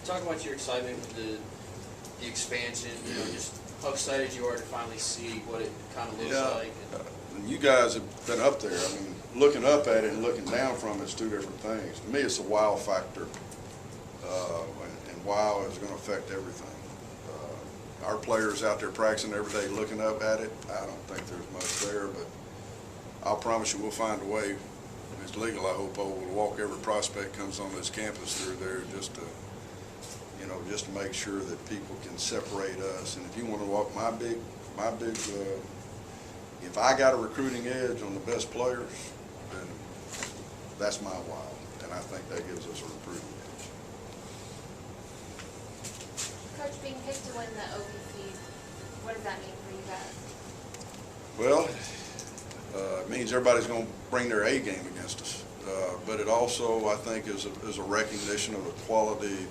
talk about your excitement with the expansion, you know, just how excited you are to finally see what it kind of looks like. You guys have been up there. I mean, looking up at it and looking down from it is two different things. To me, it's a wow factor, and wow is going to affect everything. Our players out there practicing every day looking up at it, I don't think there's much there, but I'll promise you we'll find a way. It's legal, I hope. We'll walk every prospect comes on this campus through there just to, you know, just to make sure that people can separate us. And if you want to walk my big, if I got a recruiting edge on the best players, then that's my wow, and I think that gives us a recruiting edge. Coach, being picked to win the OVC, what does that mean for you guys? Well, it means everybody's going to bring their A game against us, but it also, I think, is a recognition of the quality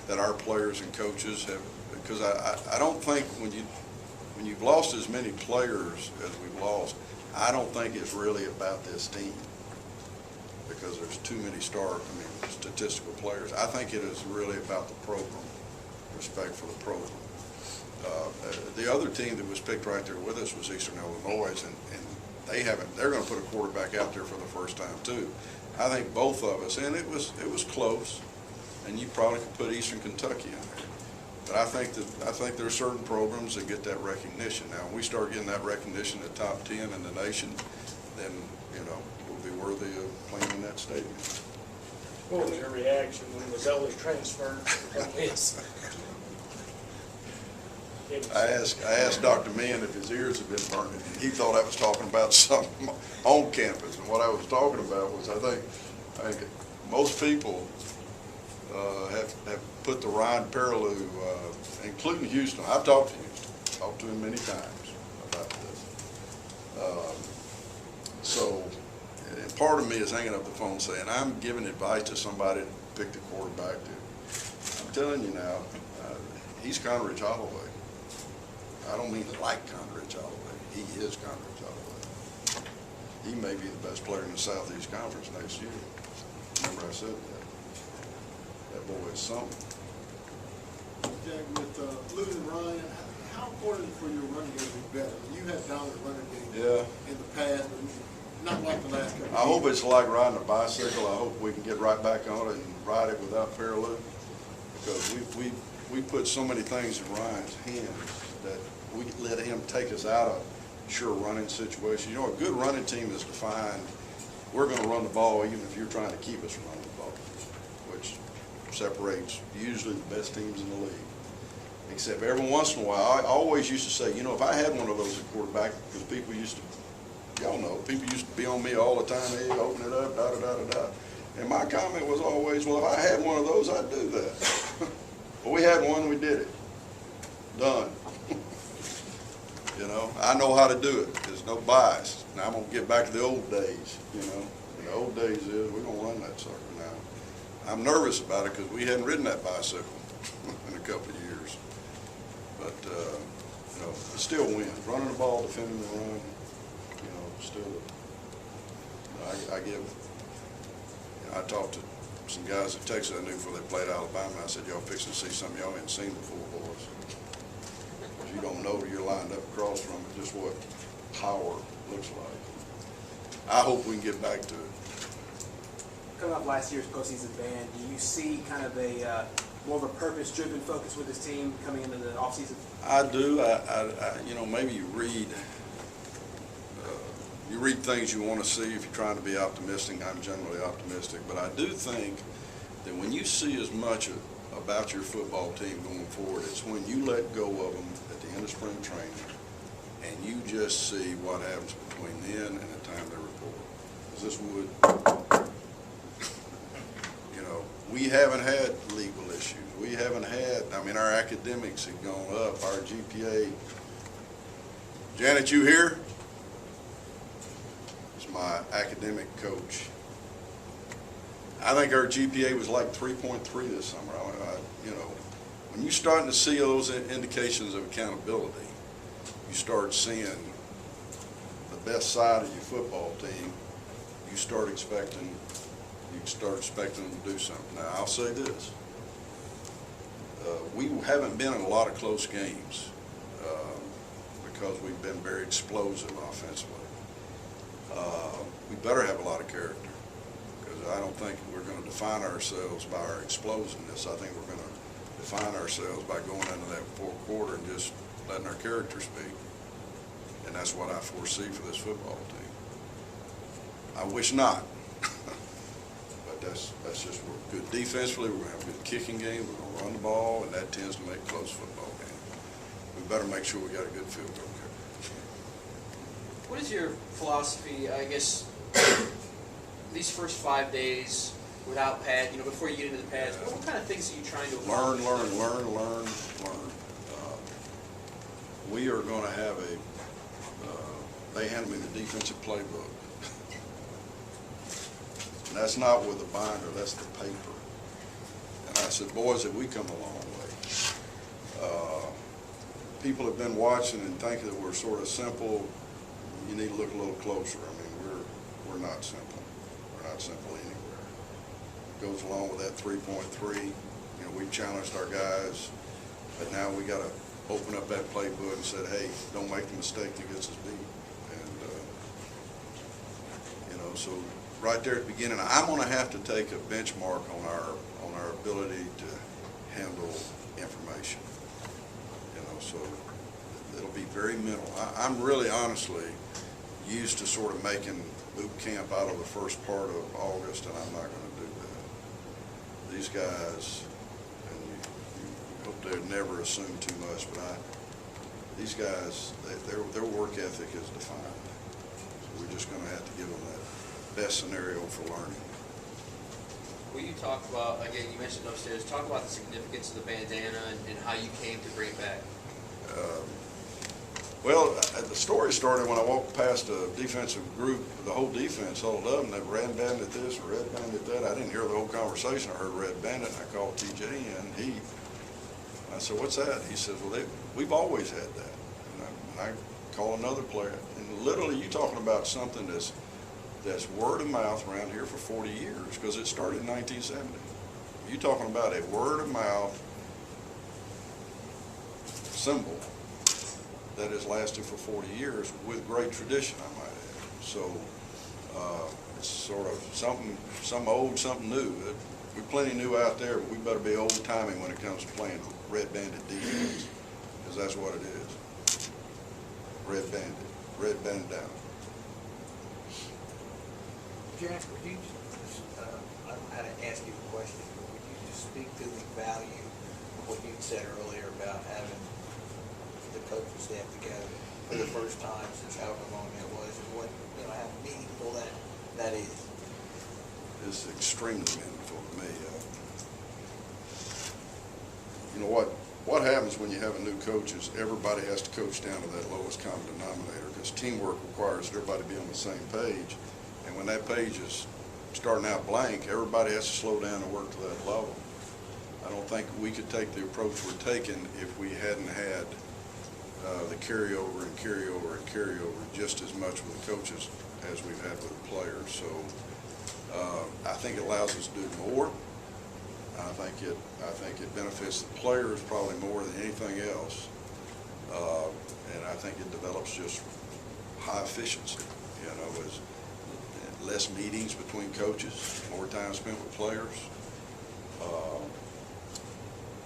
that our players and coaches have. Because I don't think when you've lost as many players as we've lost, I don't think it's really about this team, because there's too many statistical players. I think it is really about the program, respect for the program. The other team that was picked right there with us was Eastern Illinois, and they're going to put a quarterback out there for the first time too. I think both of us, and it was close, and you probably could put Eastern Kentucky in there. But I think there are certain programs that get that recognition. Now, when we start getting that recognition at top 10 in the nation, then, you know, we'll be worthy of playing in that stadium. What was your reaction when Mazzelli transferred from this? I asked Dr. Meehan if his ears had been burning. He thought I was talking about something on campus, and what I was talking about was I think most people have put the Ryan Perilou, including Houston. I've talked to him many times about this. So, and part of me is hanging up the phone saying, I'm giving advice to somebody to pick the quarterback to. I'm telling you now, he's Conridge Holloway. I don't mean like Conridge Holloway. He is Conridge Holloway. He may be the best player in the Southeast Conference next year. Remember I said that. That boy is something. Jack, with losing Ryan, how important for your running game to be better? You had dominant running game in the past, but not like the last couple. I hope it's like riding a bicycle. I hope we can get right back on it and ride it without Perilou, because we put so many things in Ryan's hands that we let him take us out of sure running situations. You know, a good running team is defined. We're going to run the ball even if you're trying to keep us from running the ball, which separates usually the best teams in the league. Except every once in a while, I always used to say, you know, if I had one of those at quarterback, because people used to, y'all know, people used to be on me all the time, hey, open it up, da-da-da-da-da. And my comment was always, well, if I had one of those, I'd do that. Well, we had one, we did it. Done. You know, I know how to do it. There's no bias. Now I'm going to get back to the old days, you know. And the old days is we're going to run that sucker now. I'm nervous about it because we hadn't ridden that bicycle in a couple of years. But, you know, it still wins. Running the ball, defending the run, you know, still, I give, you know, I talked to some guys at Texas I knew before they played Alabama. I said, y'all fixing to see something y'all hadn't seen before, boys. Because you don't know you're lined up across from it, just what power looks like. I hope we can get back to it. Coming off last year's postseason ban, do you see kind of a more of a purpose-driven focus with this team coming into the offseason? I do. I you know, maybe you read things you want to see if you're trying to be optimistic. I'm generally optimistic, but I do think that when you see as much about your football team going forward, it's when you let go of them at the end of spring training and you just see what happens between then and the time they report. Because this would, you know, we haven't had legal issues. We haven't had, I mean, our academics have gone up, our GPA. Janet, you here? It's my academic coach. I think our GPA was like 3.3 this summer. You know, when you're starting to see those indications of accountability, you start seeing the best side of your football team. You start expecting them to do something. Now, I'll say this. we haven't been in a lot of close games because we've been very explosive offensively. We better have a lot of character, because I don't think we're going to define ourselves by our explosiveness. I think we're going to define ourselves by going into that fourth quarter and just letting our character speak. And that's what I foresee for this football team. I wish not, but that's just, we're good defensively, we're going to have a good kicking game, we're going to run the ball, and that tends to make close football games. We better make sure we got a good field goal kicker. What is your philosophy, I guess, these first 5 days without pads, before you get into the pads, what kind of things are you trying to accomplish? Learn. We are going to have they handed me the defensive playbook. And that's not with the binder, that's the paper. And I said, boys, have we come a long way. People have been watching and thinking that we're sort of simple. You need to look a little closer. I mean, we're not simple. We're not simple anywhere. It goes along with that 3.3. We've challenged our guys, but now we got to open up that playbook and said, hey, don't make the mistake that gets us beat. And so right there at the beginning, I'm going to have to take a benchmark on our ability to handle information. So it'll be very mental. I'm really honestly used to sort of making boot camp out of the first part of August, and I'm not going to do that. These guys, and you hope they never assume too much, but these guys, their work ethic is defined. So we're just going to have to give them that best scenario for learning. Will you talk about, again, you mentioned upstairs, talk about the significance of the bandana and how you came to bring it back? Well, the story started when I walked past a defensive group. The whole defense huddled up, and they red banded this or red banded that. I didn't hear the whole conversation. I heard red bandit, and I called TJ, and I said, what's that? He says, well, we've always had that. And I call another player. And literally, you're talking about something that's word of mouth around here for 40 years, because it started in 1970. You're talking about a word of mouth symbol that has lasted for 40 years with great tradition, I might add. So it's sort of some old, something new. We're plenty new out there, but we better be old-timey when it comes to playing red bandit defense, because that's what it is. Red bandit, red band down. Jack, would you just, I don't know how to ask you the question, but would you just speak to the value of what you said earlier about having the coaching staff together for the first time since however long that was, and what, how meaningful that is? It's extremely meaningful to me. What happens when you have a new coach is everybody has to coach down to that lowest common denominator, because teamwork requires everybody to be on the same page. And when that page is starting out blank, everybody has to slow down and work to that level. I don't think we could take the approach we're taking if we hadn't had the carryover just as much with the coaches as we've had with the players. So I think it allows us to do more. I think it benefits the players probably more than anything else. And I think it develops just high efficiency, as less meetings between coaches, more time spent with players.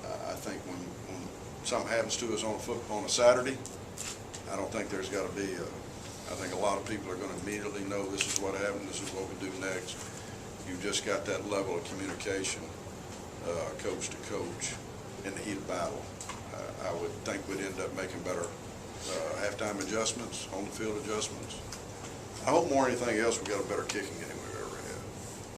I think when something happens to us on a Saturday, I don't think there's got to be I think a lot of people are going to immediately know this is what happened, this is what we do next. You've just got that level of communication, coach to coach, in the heat of battle. I would think we'd end up making better halftime adjustments, on the field adjustments. I hope more than anything else we got a better kicking anyway.